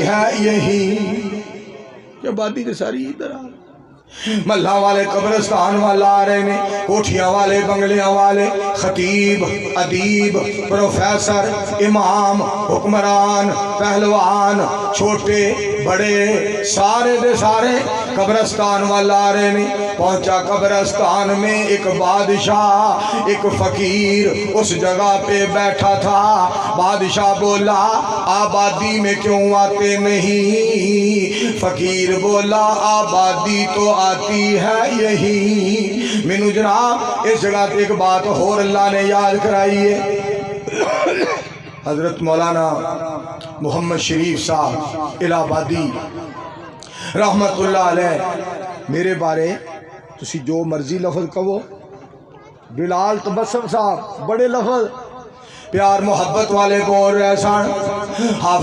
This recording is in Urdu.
ہے یہی کہ آبادی کے ساری ادھر آ محلہ والے قبرستان والا آ رہے نے، کوٹھیاں والے بنگلیاں والے، خطیب ادیب پروفیسر امام حکمران پہلوان چھوٹے بڑے سارے دے سارے قبرستان والا آ رہے نے۔ پہنچا قبرستان میں ایک بادشاہ ایک فقیر اس جگہ پہ بیٹھا تھا۔ بادشاہ بولا آبادی میں کیوں آتے نہیں؟ فقیر بولا آبادی تو آتی ہے یہی۔ مینو جناب اس جگہ ایک بات اور اللہ نے یاد کرائی ہے۔ حضرت مولانا محمد شریف صاحب الہ آبادی رحمت اللہ علیہ میرے بارے تسی جو مرضی لفظ کہو، بلال تبسم صاحب بڑے لفظ پیار محبت والے بول رہے سن۔